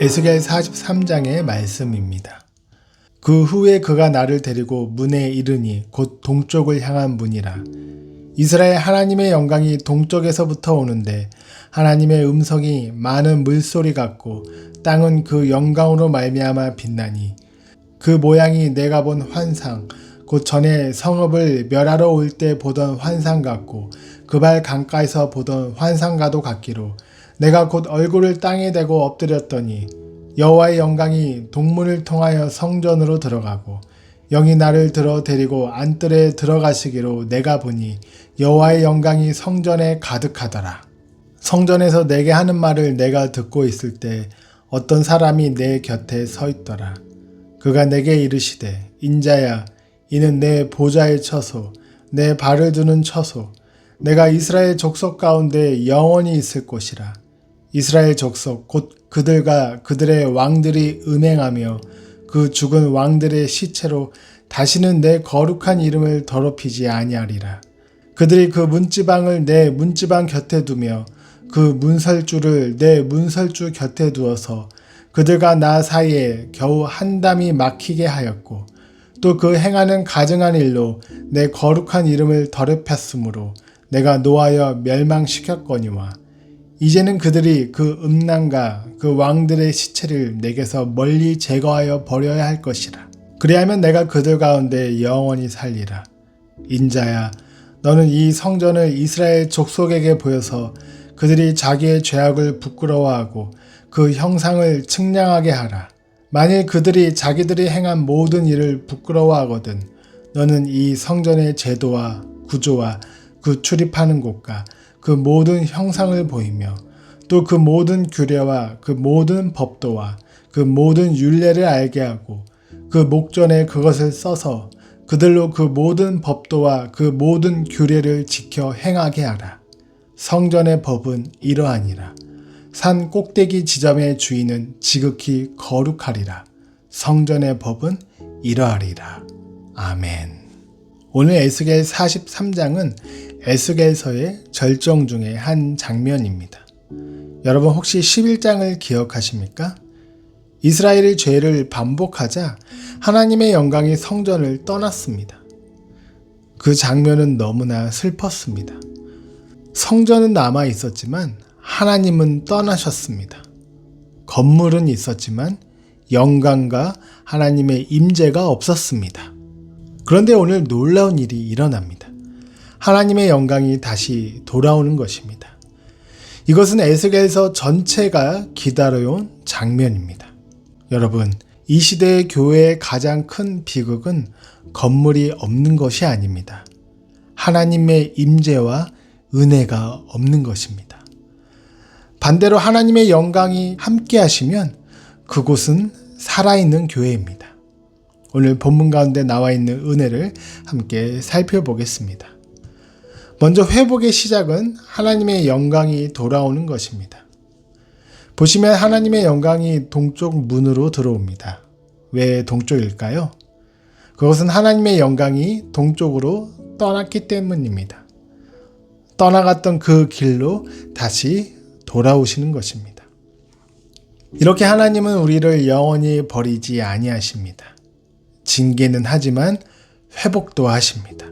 에스겔 43장의 말씀입니다. 그 후에 그가 나를 데리고 문에 이르니 곧 동쪽을 향한 문이라. 이스라엘 하나님의 영광이 동쪽에서부터 오는데 하나님의 음성이 많은 물소리 같고 땅은 그 영광으로 말미암아 빛나니 그 모양이 내가 본 환상 곧 전에 성읍을 멸하러 올 때 보던 환상 같고 그 발 강가에서 보던 환상과도 같기로 내가 곧 얼굴을 땅에 대고 엎드렸더니 여호와의 영광이 동문을 통하여 성전으로 들어가고 영이 나를 들어 데리고 안뜰에 들어가시기로 내가 보니 여호와의 영광이 성전에 가득하더라. 성전에서 내게 하는 말을 내가 듣고 있을 때 어떤 사람이 내 곁에 서 있더라. 그가 내게 이르시되 인자야 이는 내 보좌의 처소 내 발을 두는 처소 내가 이스라엘 족속 가운데 영원히 있을 곳이라. 이스라엘 족속 곧 그들과 그들의 왕들이 음행하며 그 죽은 왕들의 시체로 다시는 내 거룩한 이름을 더럽히지 아니하리라. 그들이 그 문지방을 내 문지방 곁에 두며 그 문설주를 내 문설주 곁에 두어서 그들과 나 사이에 겨우 한 담이 막히게 하였고 또 그 행하는 가증한 일로 내 거룩한 이름을 더럽혔으므로 내가 노하여 멸망시켰거니와 이제는 그들이 그 음란과 그 왕들의 시체를 내게서 멀리 제거하여 버려야 할 것이라. 그리하면 내가 그들 가운데 영원히 살리라. 인자야 너는 이 성전을 이스라엘 족속에게 보여서 그들이 자기의 죄악을 부끄러워하고 그 형상을 측량하게 하라. 만일 그들이 자기들이 행한 모든 일을 부끄러워하거든 너는 이 성전의 제도와 구조와 그 출입하는 곳과 그 모든 형상을 보이며 또 그 모든 규례와 그 모든 법도와 그 모든 율례를 알게 하고 그 목전에 그것을 써서 그들로 그 모든 법도와 그 모든 규례를 지켜 행하게 하라. 성전의 법은 이러하니라. 산 꼭대기 지점의 주인은 지극히 거룩하리라. 성전의 법은 이러하리라. 아멘. 오늘 에스겔 43장은 에스겔서의 절정 중의 한 장면입니다. 여러분 혹시 11장을 기억하십니까? 이스라엘이 죄를 반복하자 하나님의 영광이 성전을 떠났습니다. 그 장면은 너무나 슬펐습니다. 성전은 남아 있었지만 하나님은 떠나셨습니다. 건물은 있었지만 영광과 하나님의 임재가 없었습니다. 그런데 오늘 놀라운 일이 일어납니다. 하나님의 영광이 다시 돌아오는 것입니다. 이것은 에스겔서 전체가 기다려온 장면입니다. 여러분, 이 시대의 교회의 가장 큰 비극은 건물이 없는 것이 아닙니다. 하나님의 임재와 은혜가 없는 것입니다. 반대로 하나님의 영광이 함께 하시면 그곳은 살아있는 교회입니다. 오늘 본문 가운데 나와 있는 은혜를 함께 살펴보겠습니다. 먼저 회복의 시작은 하나님의 영광이 돌아오는 것입니다. 보시면 하나님의 영광이 동쪽 문으로 들어옵니다. 왜 동쪽일까요? 그것은 하나님의 영광이 동쪽으로 떠났기 때문입니다. 떠나갔던 그 길로 다시 돌아오시는 것입니다. 이렇게 하나님은 우리를 영원히 버리지 아니하십니다. 징계는 하지만 회복도 하십니다.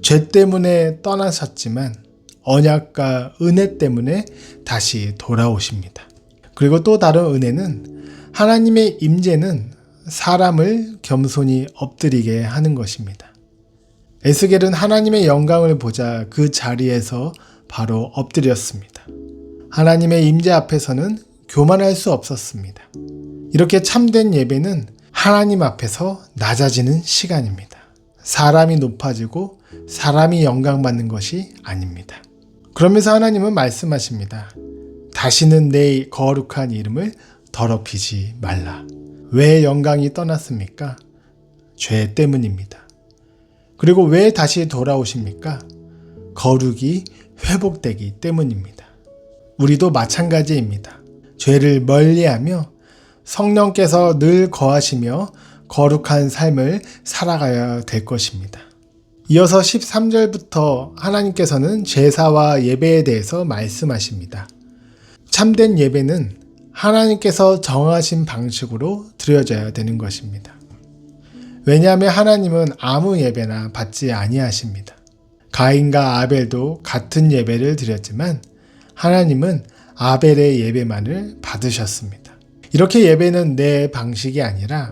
죄 때문에 떠나셨지만 언약과 은혜 때문에 다시 돌아오십니다. 그리고 또 다른 은혜는 하나님의 임재는 사람을 겸손히 엎드리게 하는 것입니다. 에스겔은 하나님의 영광을 보자 그 자리에서 바로 엎드렸습니다. 하나님의 임재 앞에서는 교만할 수 없었습니다. 이렇게 참된 예배는 하나님 앞에서 낮아지는 시간입니다. 사람이 높아지고 사람이 영광받는 것이 아닙니다. 그러면서 하나님은 말씀하십니다. 다시는 내 거룩한 이름을 더럽히지 말라. 왜 영광이 떠났습니까? 죄 때문입니다. 그리고 왜 다시 돌아오십니까? 거룩이 회복되기 때문입니다. 우리도 마찬가지입니다. 죄를 멀리하며 성령께서 늘 거하시며 거룩한 삶을 살아가야 될 것입니다. 이어서 13절부터 하나님께서는 제사와 예배에 대해서 말씀하십니다. 참된 예배는 하나님께서 정하신 방식으로 드려져야 되는 것입니다. 왜냐하면 하나님은 아무 예배나 받지 아니하십니다. 가인과 아벨도 같은 예배를 드렸지만 하나님은 아벨의 예배만을 받으셨습니다. 이렇게 예배는 내 방식이 아니라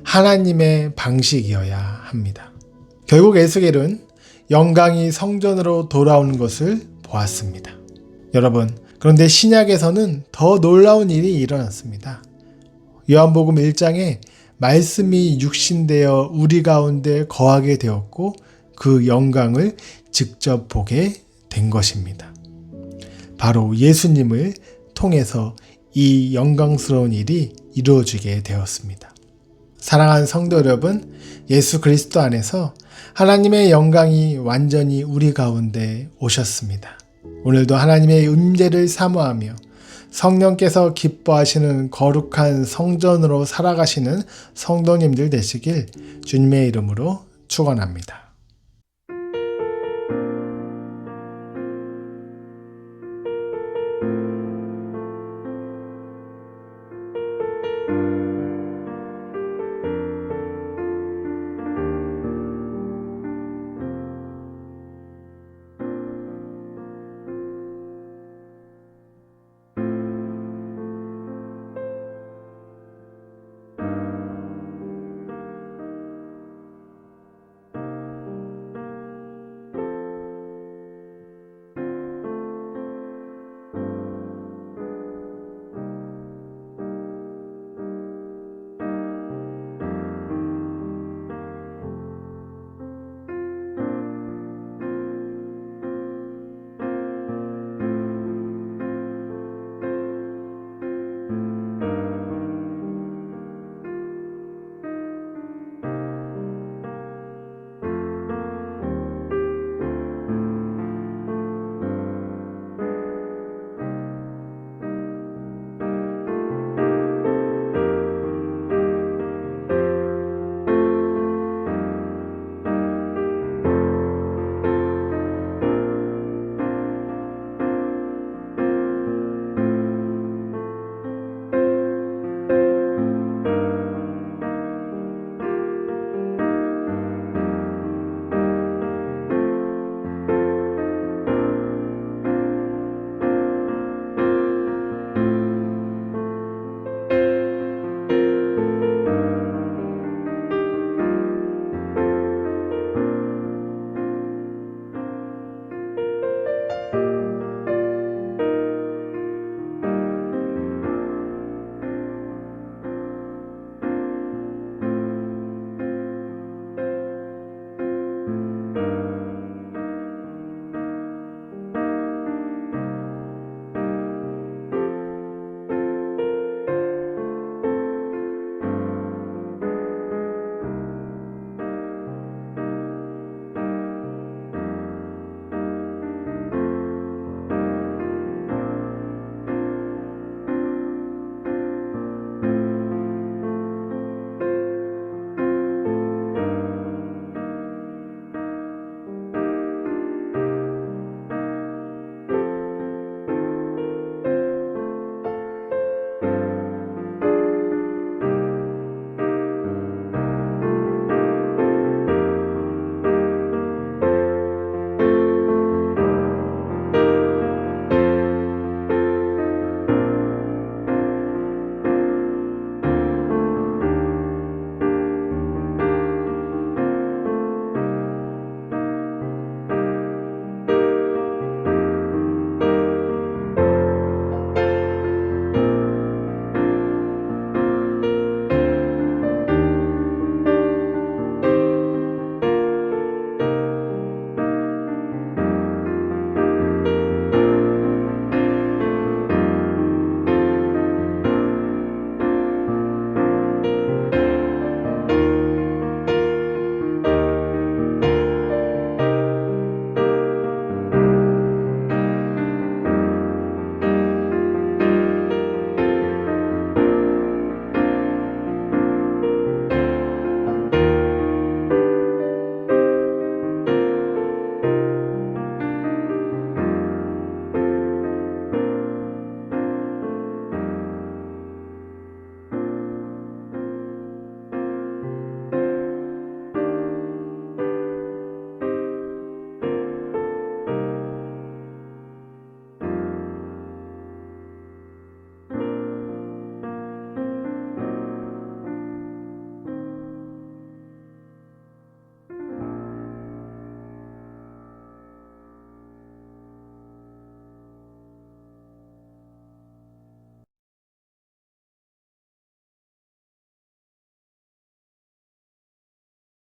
하나님의 방식이어야 합니다. 결국 에스겔은 영광이 성전으로 돌아오는 것을 보았습니다. 여러분, 그런데 신약에서는 더 놀라운 일이 일어났습니다. 요한복음 1장에 말씀이 육신되어 우리 가운데 거하게 되었고 그 영광을 직접 보게 된 것입니다. 바로 예수님을 통해서 이 영광스러운 일이 이루어지게 되었습니다. 사랑하는 성도 여러분, 예수 그리스도 안에서 하나님의 영광이 완전히 우리 가운데 오셨습니다. 오늘도 하나님의 임재를 사모하며 성령께서 기뻐하시는 거룩한 성전으로 살아가시는 성도님들 되시길 주님의 이름으로 축원합니다.